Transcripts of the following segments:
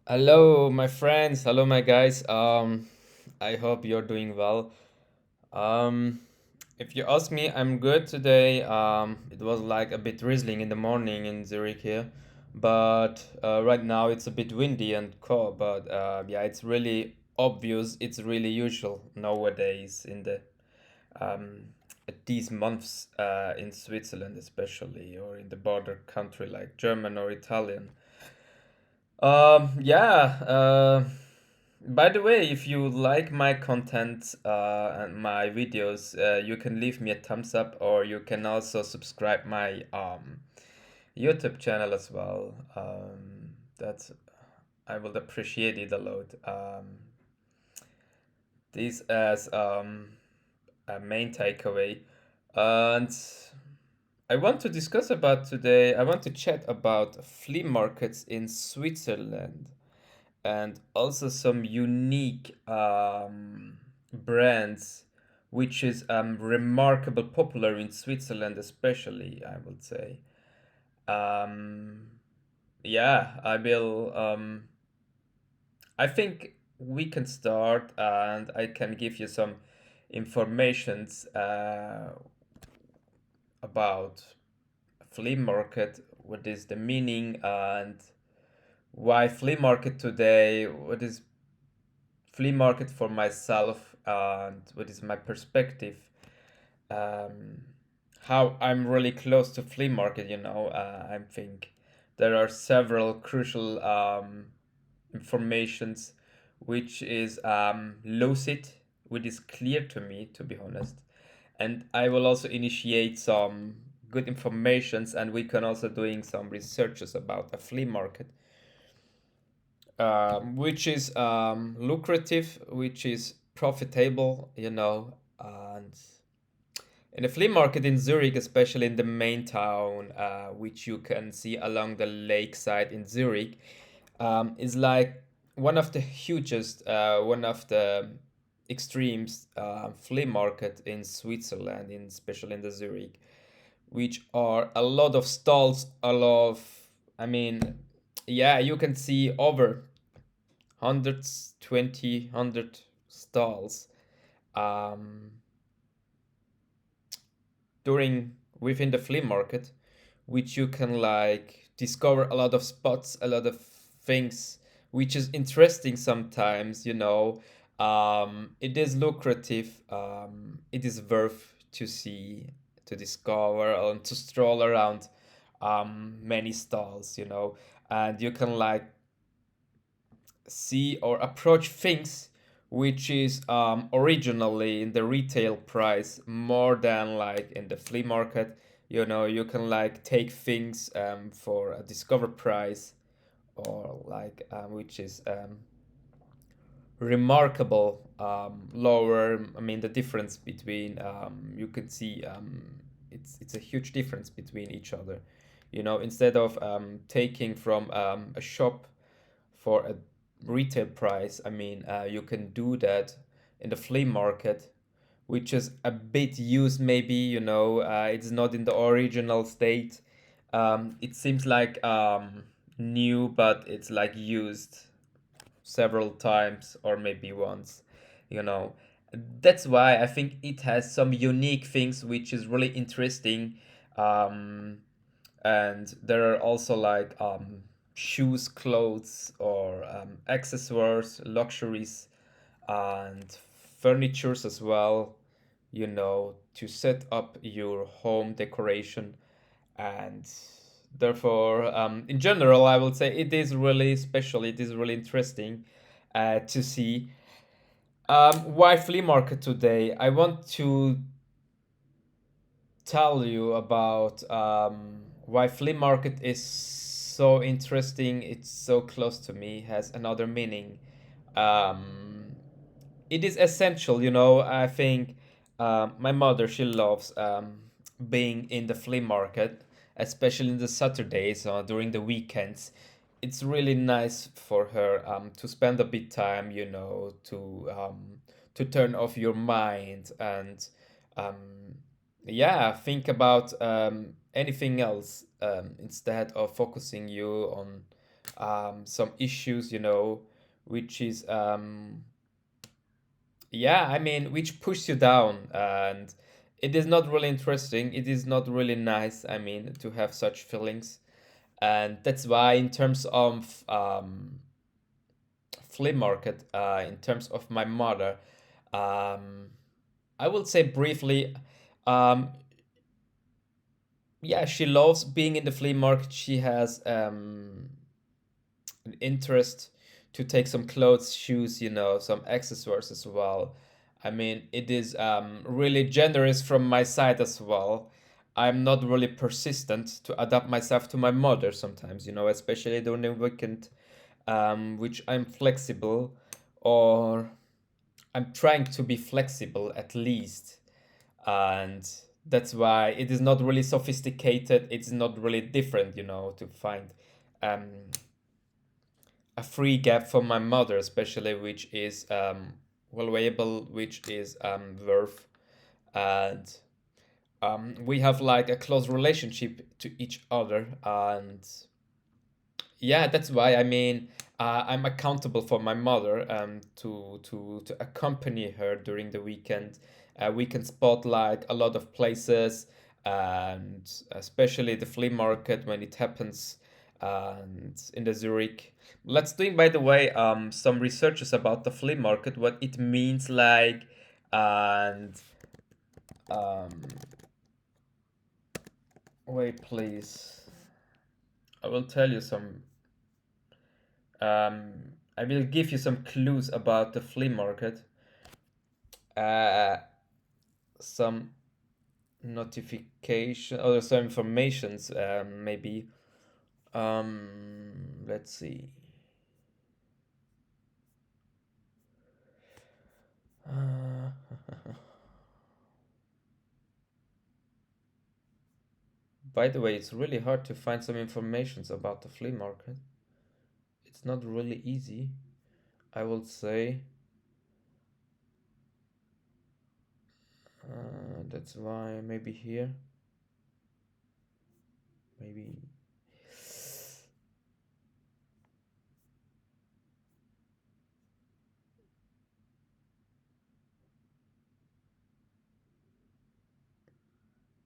Hello, my friends. Hello, my guys. I hope you're doing well. Um, if you ask me, I'm good today. It was like a bit drizzling in the morning in Zurich here, but right now it's a bit windy and cold. But yeah, it's really obvious. It's really usual nowadays in the um, at these months in Switzerland, especially, or in the border country like German or Italian. Yeah. By the way, if you like my content and my videos, you can leave me a thumbs up, or you can also subscribe my YouTube channel as well. That's I will appreciate it a lot. This as a main takeaway, and I want to discuss about today. I want to chat about flea markets in Switzerland and also some unique brands which is remarkable popular in Switzerland especially, I would say. um, yeah, I think we can start and I can give you some informations about flea market, what is the meaning, and why flea market today, what is flea market for myself, and what is my perspective, um, how I'm really close to flea market. I think there are several crucial informations which is lucid, which is clear to me, to be honest, and I will also initiate some good informations, and we can also doing some researches about a flea market, which is lucrative, which is profitable, and in the flea market in Zurich, especially in the main town, which you can see along the lakeside in Zurich, is like one of the hugest, one of the extremes flea market in Switzerland, in especially in the Zurich, which are a lot of stalls, a lot of, I mean, yeah, you can see over hundreds, 20, 100 stalls um, during within the flea market, which you can like discover a lot of spots, a lot of things, which is interesting sometimes. It is lucrative. It is worth to see, to discover, and to stroll around many stalls. And you can like see or approach things which is originally in the retail price more than like in the flea market. You can like take things for a discover price, or like which is remarkable lower. I mean, the difference between you can see it's a huge difference between each other. Instead of taking from a shop for a retail price, I mean, you can do that in the flea market, which is a bit used maybe. It's not in the original state. It seems like new, but it's like used several times or maybe once, you know. That's why I think it has some unique things which is really interesting. um, and there are also like shoes, clothes, or accessories, luxuries, and furnitures as well, to set up your home decoration. And therefore, in general, I would say it is really special, it is really interesting to see. Why flea market today? I want to tell you about why flea market is so interesting. It's so close to me. Has another meaning. Um, it is essential. I think my mother, she loves being in the flea market, especially in the Saturdays or during the weekends. It's really nice for her to spend a bit time, to turn off your mind and um, yeah, think about anything else instead of focusing you on some issues, which is yeah, I mean, which pushes you down, and it is not really interesting. It is not really nice. I mean, to have such feelings, and that's why, in terms of flea market, in terms of my mother, um, I will say briefly, um, yeah, she loves being in the flea market. She has an interest to take some clothes, shoes, some accessories as well. I mean, it is really generous from my side as well. I'm not really persistent to adapt myself to my mother sometimes, especially during the weekend, which I'm flexible, or I'm trying to be flexible at least. And that's why it is not really sophisticated. It's not really different, to find um, a free gap for my mother, especially, which is valuable, which is worth, and we have like a close relationship to each other, and yeah, that's why, I mean, I'm accountable for my mother, to accompany her during the weekend. We can spot like a lot of places, and especially the flea market when it happens, and in the Zurich. Let's doing, by the way, some researches about the flea market, what it means, like, and um, wait, please. I will tell you some. I will give you some clues about the flea market. Uh, some notification or some informations, maybe. Let's see. Uh, by the way, it's really hard to find some informations about the flea market. It's not really easy, I will say. That's why maybe here, maybe.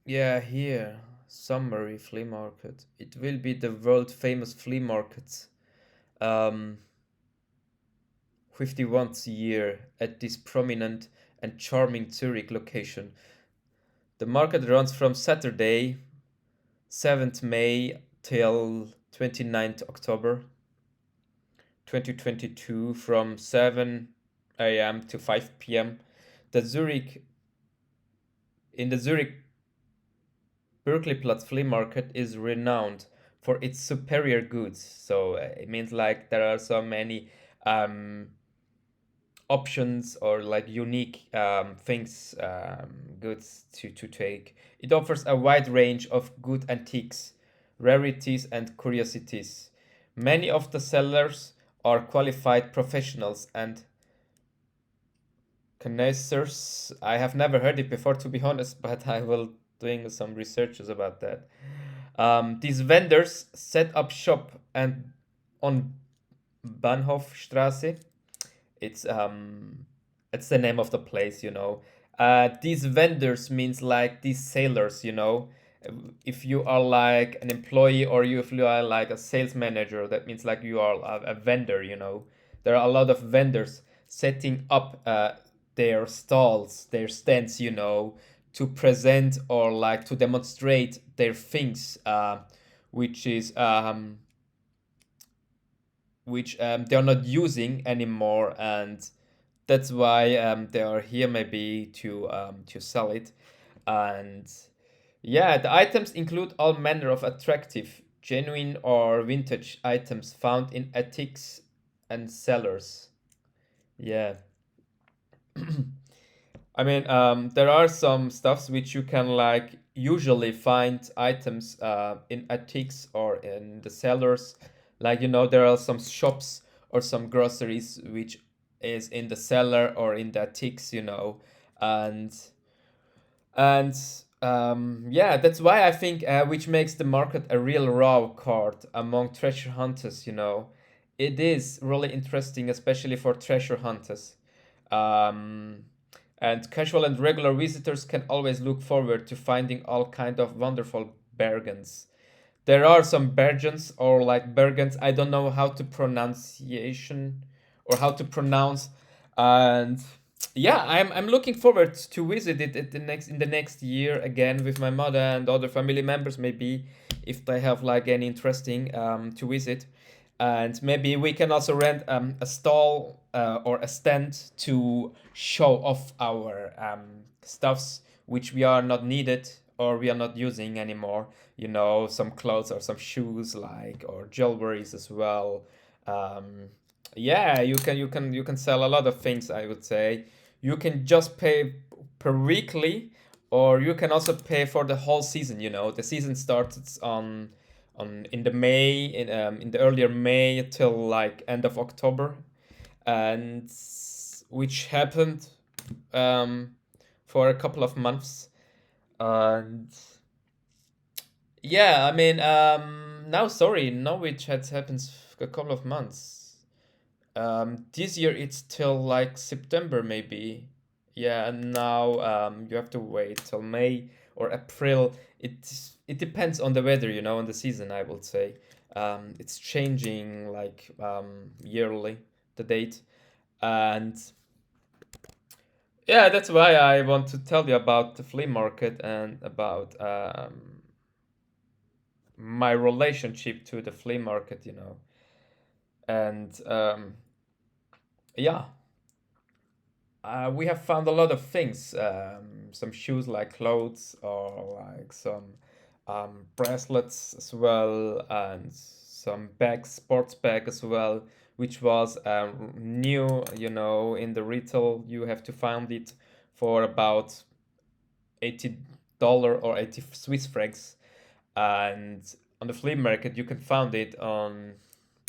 Yeah, here, summary flea market. It will be the world famous flea market. Um, 51st year at this prominent and charming Zurich location. The market runs from Saturday, 7th May till 29th October 2022 from 7 a.m. to 5 p.m. The Zurich in the Zurich Berkeleyplatz flea market is renowned for its superior goods. So it means like there are so many um, options or like unique things, goods to take. It offers a wide range of good antiques, rarities, and curiosities. Many of the sellers are qualified professionals and connoisseurs. I have never heard it before, to be honest, but I will doing some researches about that. These vendors set up shop and on Bahnhofstraße. It's it's the name of the place. These vendors means like these sailors. If you are like an employee, or if you are like a sales manager, that means like you are a vendor. There are a lot of vendors setting up their stalls, their stands, to present or like to demonstrate their things, which is which they're not using anymore, and that's why they are here, maybe to sell it. And yeah, the items include all manner of attractive, genuine or vintage items found in attics and cellars. Yeah. I mean, there are some stuffs which you can like usually find items in attics or in the cellars. Like, there are some shops or some groceries which is in the cellar or in the attics, and and Yeah, that's why I think which makes the market a real raw card among treasure hunters, you know. It is really interesting, especially for treasure hunters. Um, and casual and regular visitors can always look forward to finding all kind of wonderful bargains. There are some Bergens or like Bergens. I don't know how to pronunciation or how to pronounce. And yeah, I'm looking forward to visit it at the next in the next year again with my mother and other family members. Maybe if they have like any interesting to visit, and maybe we can also rent a stall or a stand to show off our stuffs which we are not needed or we are not using anymore, you know, some clothes or some shoes like or jewelries as well. um, yeah, you can sell a lot of things, I would say. You can just pay per weekly, or you can also pay for the whole season. You know, the season starts on in the May in the earlier May till like end of October, and which happened um, for a couple of months. And yeah, I mean, now sorry, Norwich had happened a couple of months. This year it's till like September maybe. Yeah, and now you have to wait till May or April. It depends on the weather, you know, on the season, I would say. It's changing like yearly, the date. And yeah, that's why I want to tell you about the flea market and about my relationship to the flea market, you know. And yeah, we have found a lot of things. Some shoes like clothes or like some bracelets as well, and some bags, sports bag as well, which was new. You know, in the retail, you have to find it for about $80 or 80 Swiss francs, and on the flea market you can find it on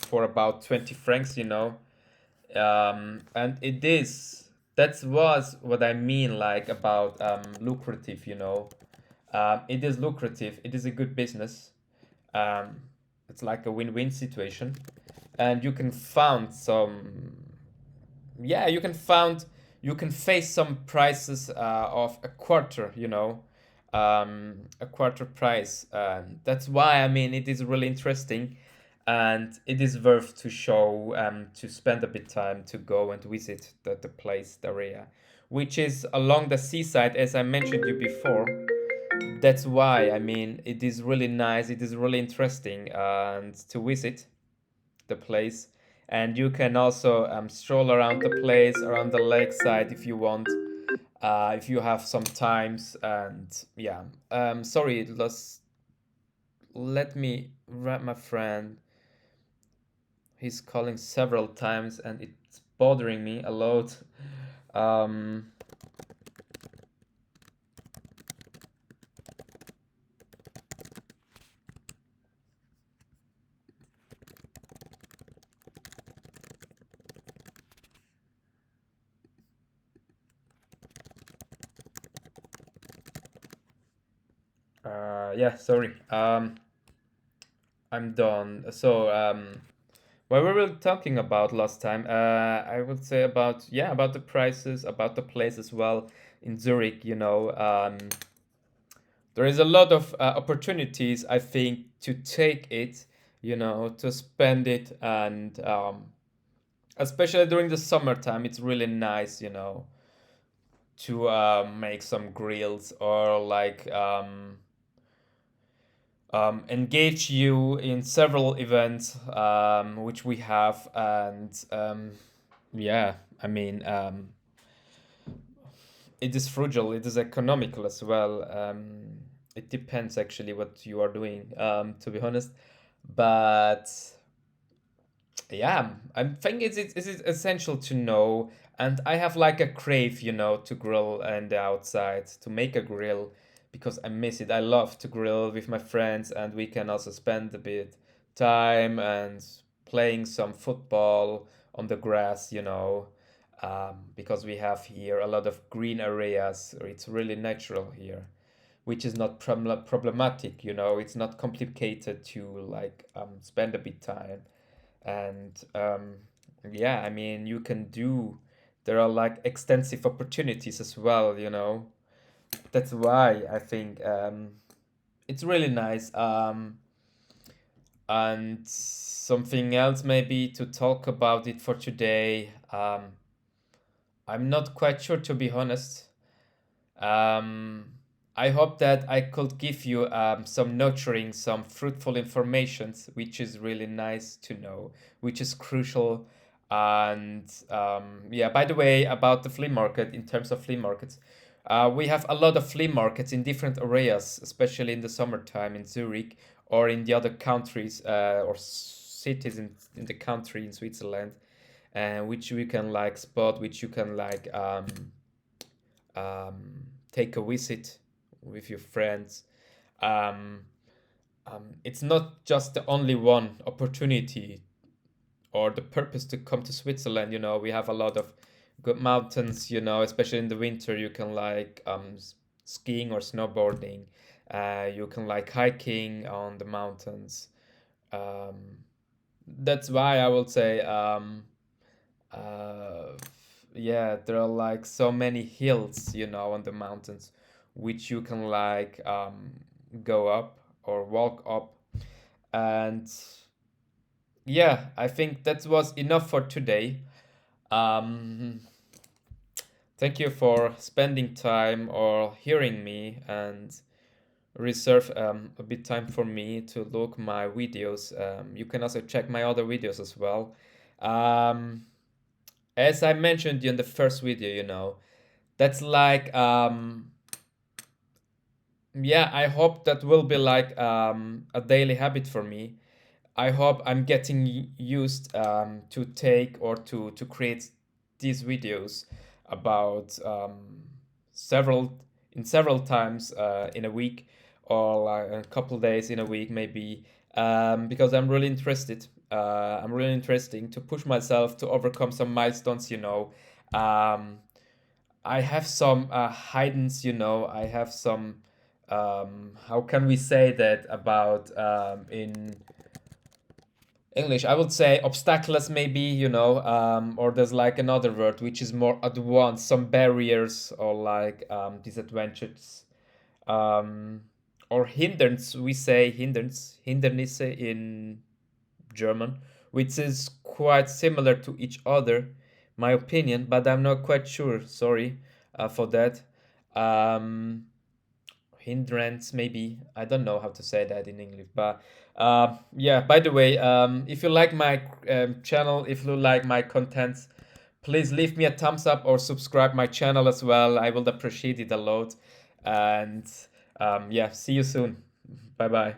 for about 20 francs. You know, and it is that was what I mean like about lucrative, you know. It is lucrative, it is a good business. um, it's like a win-win situation, and you can find some, yeah, you can face some prices of a quarter, you know, a quarter price. And that's why I mean it is really interesting, and it is worth to show to spend a bit time to go and visit the place, the area, which is along the seaside, as I mentioned you before. That's why I mean it is really nice, it is really interesting and to visit the place. And you can also stroll around the place, around the lakeside if you want, if you have some times. And yeah, sorry, let me wrap my friend. He's calling several times and it's bothering me a lot. Um, yeah, sorry. I'm done. So, what we were talking about last time, I would say about, yeah, about the prices, about the place as well in Zurich. You know, there is a lot of opportunities, I think, to take it. You know, to spend it, and especially during the summertime, it's really nice. You know, to make some grills or like engage you in several events which we have. And yeah, I mean, it is frugal, it is economical as well. It depends actually what you are doing, to be honest. But yeah, I think it's essential to know. And I have like a crave, you know, to grill and the outside, to make a grill, because I miss it. I love to grill with my friends, and we can also spend a bit time and playing some football on the grass, you know, because we have here a lot of green areas. It's really natural here. which is not problematic. It's not complicated to like spend a bit time. And yeah, I mean, you can do, there are like extensive opportunities as well. That's why I think it's really nice. And something else maybe to talk about it for today. I'm not quite sure, to be honest. Um, I hope that I could give you some nurturing, some fruitful informations, which is really nice to know, which is crucial. And yeah, by the way, about the flea market, in terms of flea markets, we have a lot of flea markets in different areas, especially in the summertime in Zurich or in the other countries or cities in the country in Switzerland, which we can like spot, which you can like take a visit with your friends. Um, it's not just the only one opportunity or the purpose to come to Switzerland. We have a lot of good mountains. Especially in the winter, you can like skiing or snowboarding. You can like hiking on the mountains. Um, that's why I would say uh, yeah, there are like so many hills, on the mountains, which you can like go up or walk up. And yeah, I think that was enough for today. Um, Thank you for spending time or hearing me and reserve a bit time for me to look my videos. You can also check my other videos as well. Um, as I mentioned in the first video, that's like yeah, I hope that will be like a daily habit for me. I hope I'm getting used to take or to create these videos about several several times in a week, or like a couple days in a week maybe, because I'm really interested. I'm really interesting to push myself to overcome some milestones. Um, I have some hidens. I have some how can we say that about in English? I would say obstacles, maybe, or there's like another word which is more advanced, some barriers or like disadvantages, um, or hindrance. We say hindernisse in German, which is quite similar to each other, my opinion, but I'm not quite sure. Sorry for that. Um, Hindrance, maybe. I don't know how to say that in English, but yeah. By the way, if you like my channel, if you like my contents, please leave me a thumbs up or subscribe my channel as well. I will appreciate it a lot. And yeah, see you soon. Bye bye.